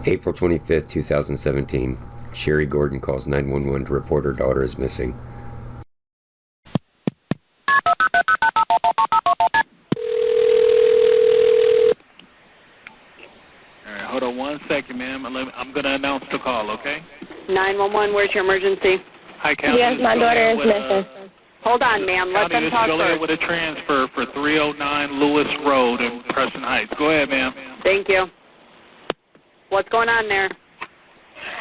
April 25th, 2017. Sherry Gordon calls 911 to report her daughter is missing. All right, hold on 1 second, ma'am. I'm going to announce the call, okay? 911, where's your emergency? Hi, County. Yes, my daughter is missing. Hold on, ma'am. Let them talk first. With a transfer for 309 Lewis Road in Preston Heights. Go ahead, ma'am. Thank you. What's going on there?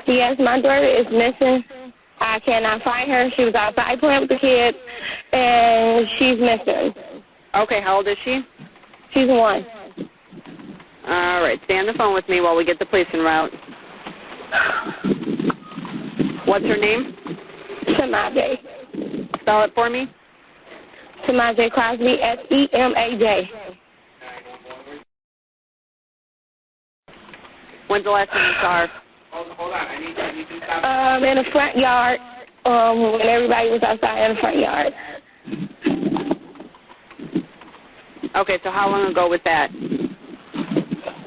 Yes, my daughter is missing. I cannot find her. She was outside playing with the kids, and she's missing. Okay, how old is she? She's 1. All right, stay on the phone with me while we get the police en route. What's her name? Semaj. Spell it for me. Semaj Crosby, S-E-M-A-J. When's the last time you saw her? Hold on. I need to stop. In the front yard, when everybody was outside in the front yard. Okay, so how long ago was that?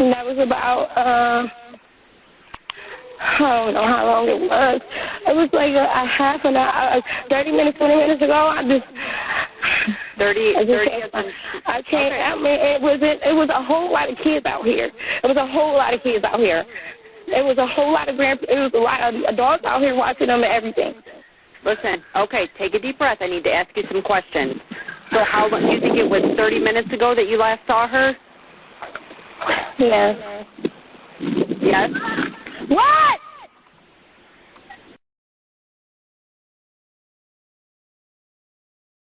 That was about, I don't know how long it was. It was like a half an hour, 30 minutes, 20 minutes ago. I mean, it was a whole lot of kids out here. It was a whole lot of kids out here. It was a whole lot of it was a lot of adults out here watching them and everything. Listen, okay, take a deep breath. I need to ask you some questions. So how long, you think it was 30 minutes ago that you last saw her? Yes. Yes? What?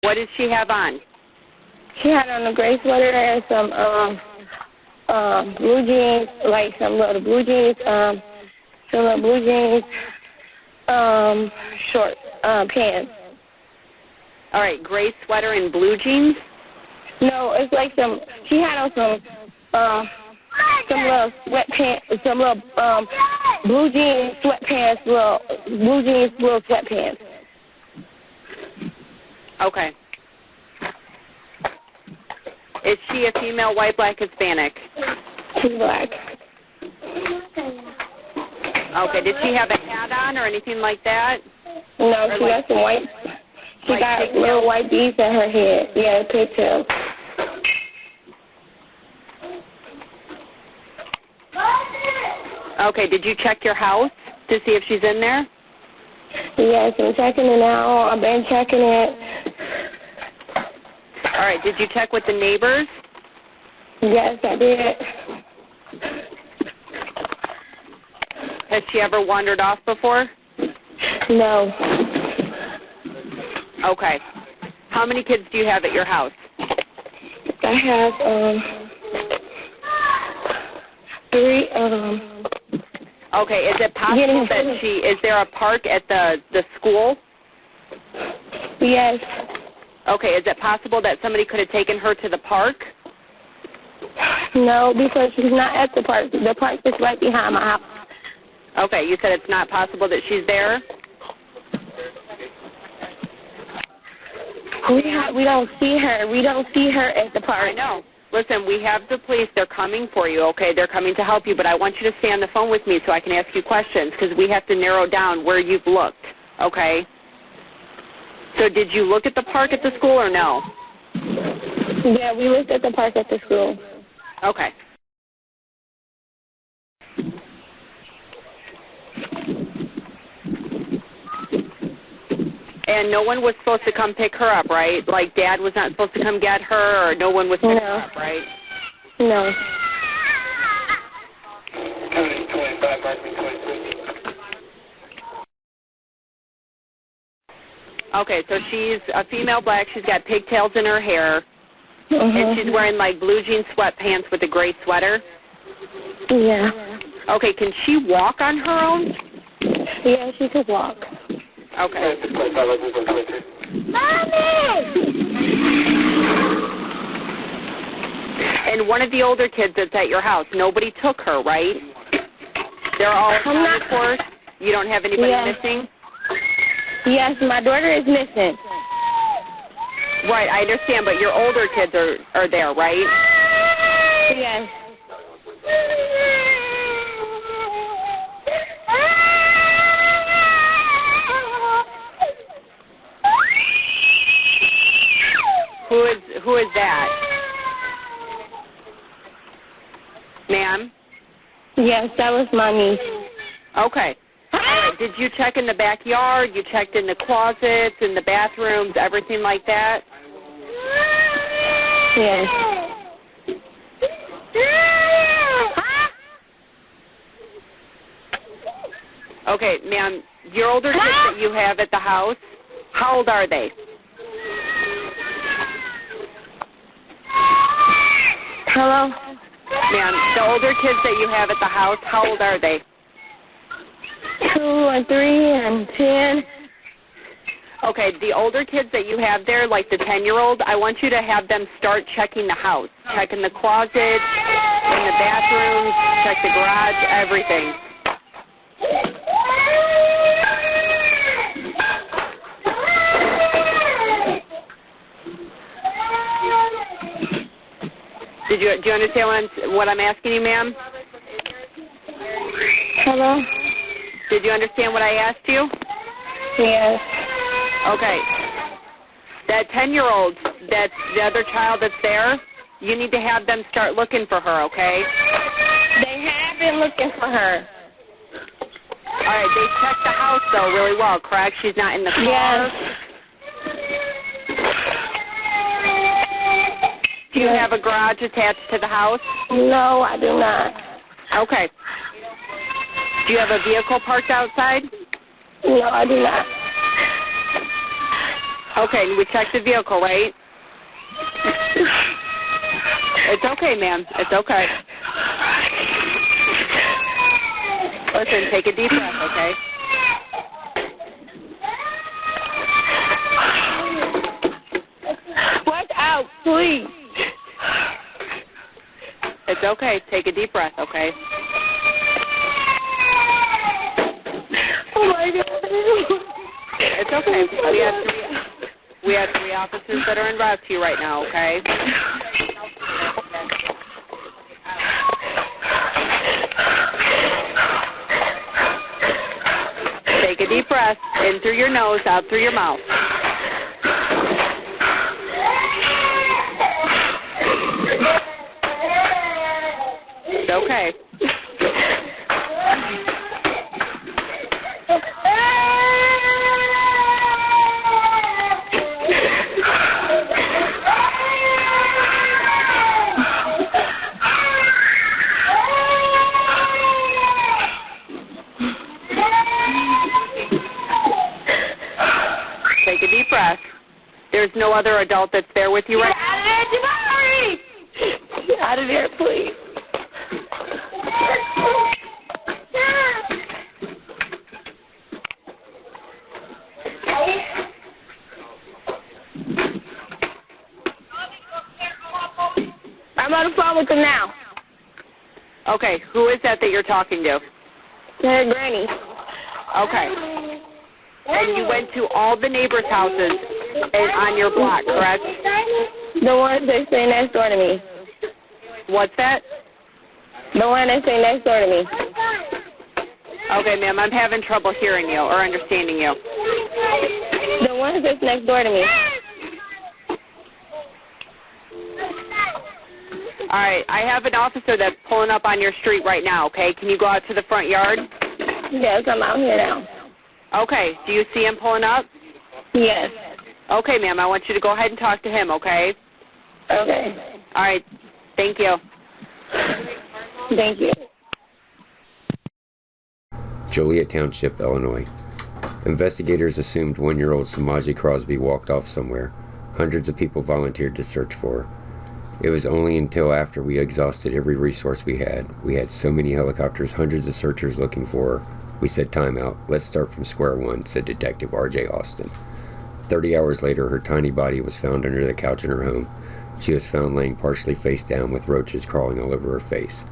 What did she have on? She had on a gray sweater and some blue jeans, like some little blue jeans, short pants. All right, gray sweater and blue jeans? No, it's like she had on some little sweatpants, some little blue jeans sweatpants, little sweatpants. Okay. Is she a female, white, black, Hispanic? She's black. Okay, did she have a hat on or anything like that? No, she got some white. She got pigtails? Little white beads in her head. Yeah, pigtails. Okay, did you check your house to see if she's in there? Yes, I'm checking it now. I've been checking it. All right, did you check with the neighbors? Yes, I did. Has she ever wandered off before? No. Okay. How many kids do you have at your house? I have 3. Okay, is it possible that is there a park at the school? Yes. Okay, is it possible that somebody could have taken her to the park? No, because she's not at the park. The park is right behind my house. Okay, you said it's not possible that she's there? We don't see her. We don't see her at the park. I know. Listen, we have the police. They're coming for you, okay? They're coming to help you, but I want you to stay on the phone with me so I can ask you questions because we have to narrow down where you've looked, okay? So did you look at the park at the school or no? Yeah, we looked at the park at the school. Okay. And no one was supposed to come pick her up, right? Like Dad was not supposed to come get her, or no one was picking her up, right? No. Okay, so she's a female black. She's got pigtails in her hair. And she's wearing, like, blue jean sweatpants with a gray sweater? Yeah. Okay, can she walk on her own? Yeah, she could walk. Okay. Mommy! And one of the older kids that's at your house, nobody took her, right? They're all accounted for? You don't have anybody missing? Yes, my daughter is missing. Right, I understand, but your older kids are there, right? Yes. who is that? Ma'am? Yes, that was my niece. Okay. All right. Did you check in the backyard? You checked in the closets, in the bathrooms, everything like that? Yes. Okay, ma'am, your older kids that you have at the house, how old are they? Hello? Ma'am, the older kids that you have at the house, how old are they? 2 and 3 and 10. Okay, the older kids that you have there, like the 10-year-old, I want you to have them start checking the house. Check in the closet, in the bathrooms, check the garage, everything. Do you understand what I'm asking you, ma'am? Hello? Did you understand what I asked you? Yes. Okay. That 10-year-old, that's the other child that's there, you need to have them start looking for her, okay? They have been looking for her. All right, they checked the house, though, really well, correct? She's not in the car? Yes. Do you have a garage attached to the house? No, I do not. Okay. Do you have a vehicle parked outside? No, I do not. Okay, we checked the vehicle, right? It's okay, ma'am. It's okay. Listen, take a deep breath, okay? Watch out, please. It's okay. Take a deep breath, okay? Oh, my God. It's okay. We have three officers that are en route to you right now, okay? Take a deep breath, in through your nose, out through your mouth. It's okay. Take a deep breath. There's no other adult that's there with you right now? Get out of there, please. I'm on the phone with them now. Okay, who is that you're talking to? Her granny. Okay. And you went to all the neighbors' houses on your block, correct? The one that stay next door to me. What's that? The one that stay next door to me. Okay, ma'am, I'm having trouble hearing you or understanding you. The one that's next door to me. All right, I have an officer that's pulling up on your street right now, okay? Can you go out to the front yard? Yes, I'm out here now. Okay, do you see him pulling up? Yes. Okay, ma'am, I want you to go ahead and talk to him, okay? Okay. All right, thank you. Thank you. Joliet Township, Illinois. Investigators assumed 1-year-old Semaj Crosby walked off somewhere. Hundreds of people volunteered to search for her. It was only until after we exhausted every resource we had so many helicopters, hundreds of searchers looking for her. We said, time out. Let's start from square one, said Detective R.J. Austin. 30 hours later, her tiny body was found under the couch in her home. She was found laying partially face down with roaches crawling all over her face.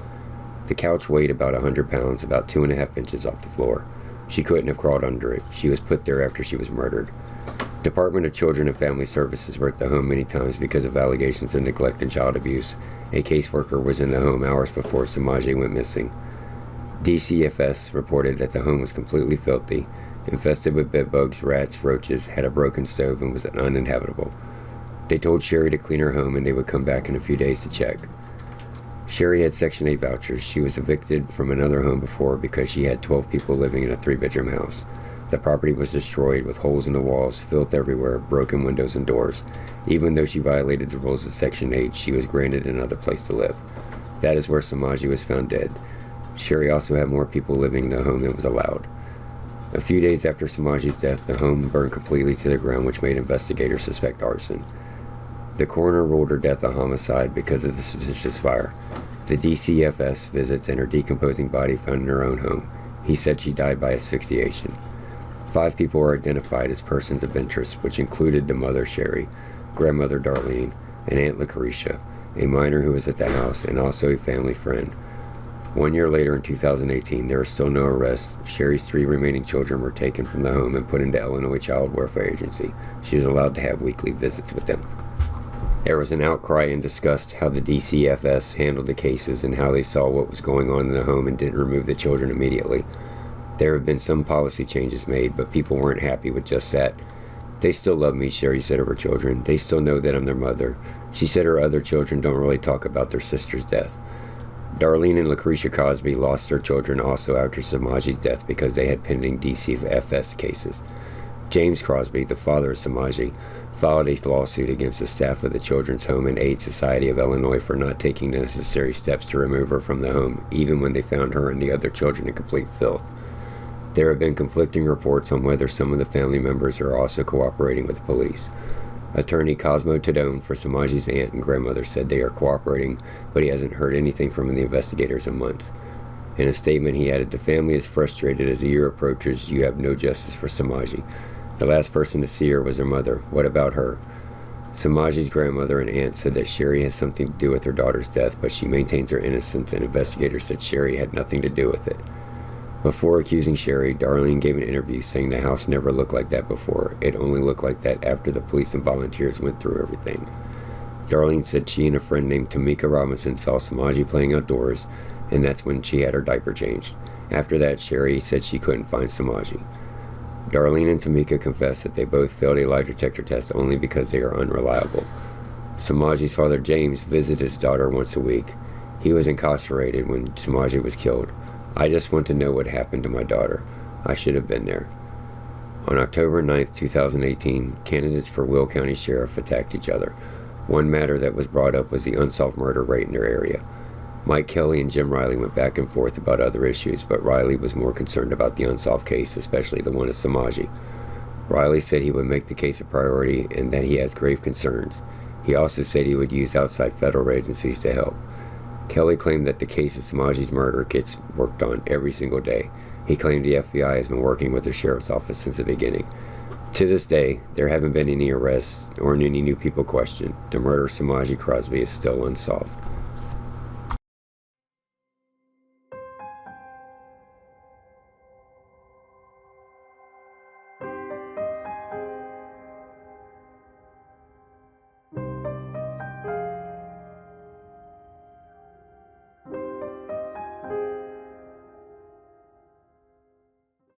The couch weighed about 100 pounds, about 2.5 inches off the floor. She couldn't have crawled under it. She was put there after she was murdered. Department of Children and Family Services were at the home many times because of allegations of neglect and child abuse. A caseworker was in the home hours before Semaj went missing. DCFS reported that the home was completely filthy, infested with bedbugs, rats, roaches, had a broken stove, and was uninhabitable. They told Sherry to clean her home and they would come back in a few days to check. Sherry had Section 8 vouchers. She was evicted from another home before because she had 12 people living in a 3-bedroom house. The property was destroyed with holes in the walls, filth everywhere, broken windows and doors. Even though she violated the rules of Section 8, she was granted another place to live. That is where Semaj was found dead. Sherry also had more people living in the home than was allowed. A few days after Semaj's death, the home burned completely to the ground, which made investigators suspect arson. The coroner ruled her death a homicide because of the suspicious fire. The DCFS visits and her decomposing body found in her own home. He said she died by asphyxiation. 5 people were identified as persons of interest, which included the mother, Sherry, grandmother, Darlene, and Aunt Lucretia, a minor who was at the house, and also a family friend. 1 year later, in 2018, there were still no arrests. Sherry's 3 remaining children were taken from the home and put into Illinois Child Welfare Agency. She was allowed to have weekly visits with them. There was an outcry and discussed how the DCFS handled the cases and how they saw what was going on in the home and didn't remove the children immediately. There have been some policy changes made, but people weren't happy with just that. They still love me, Sherry said of her children. They still know that I'm their mother. She said her other children don't really talk about their sister's death. Darlene and Lucretia Crosby lost their children also after Semaj's death because they had pending DCFS cases. James Crosby, the father of Semaj, filed a lawsuit against the staff of the Children's Home and Aid Society of Illinois for not taking the necessary steps to remove her from the home, even when they found her and the other children in complete filth. There have been conflicting reports on whether some of the family members are also cooperating with the police. Attorney Cosmo Tadone for Semaj's aunt and grandmother said they are cooperating, but he hasn't heard anything from the investigators in months. In a statement, he added, "The family is frustrated as the year approaches. You have no justice for Semaj. The last person to see her was her mother. What about her?" Semaj's grandmother and aunt said that Sherry has something to do with her daughter's death, but she maintains her innocence, and investigators said Sherry had nothing to do with it. Before accusing Sherry, Darlene gave an interview saying the house never looked like that before. It only looked like that after the police and volunteers went through everything. Darlene said she and a friend named Tamika Robinson saw Semaj playing outdoors, and that's when she had her diaper changed. After that, Sherry said she couldn't find Semaj. Darlene and Tamika confessed that they both failed a lie detector test only because they are unreliable. Semaj's father, James, visited his daughter once a week. He was incarcerated when Semaj was killed. "I just want to know what happened to my daughter. I should have been there." On October 9, 2018, candidates for Will County Sheriff attacked each other. One matter that was brought up was the unsolved murder rate in their area. Mike Kelly and Jim Riley went back and forth about other issues, but Riley was more concerned about the unsolved case, especially the one of Semaj. Riley said he would make the case a priority and that he has grave concerns. He also said he would use outside federal agencies to help. Kelly claimed that the case of Semaj's murder gets worked on every single day. He claimed the FBI has been working with the sheriff's office since the beginning. To this day, there haven't been any arrests or any new people questioned. The murder of Semaj Crosby is still unsolved.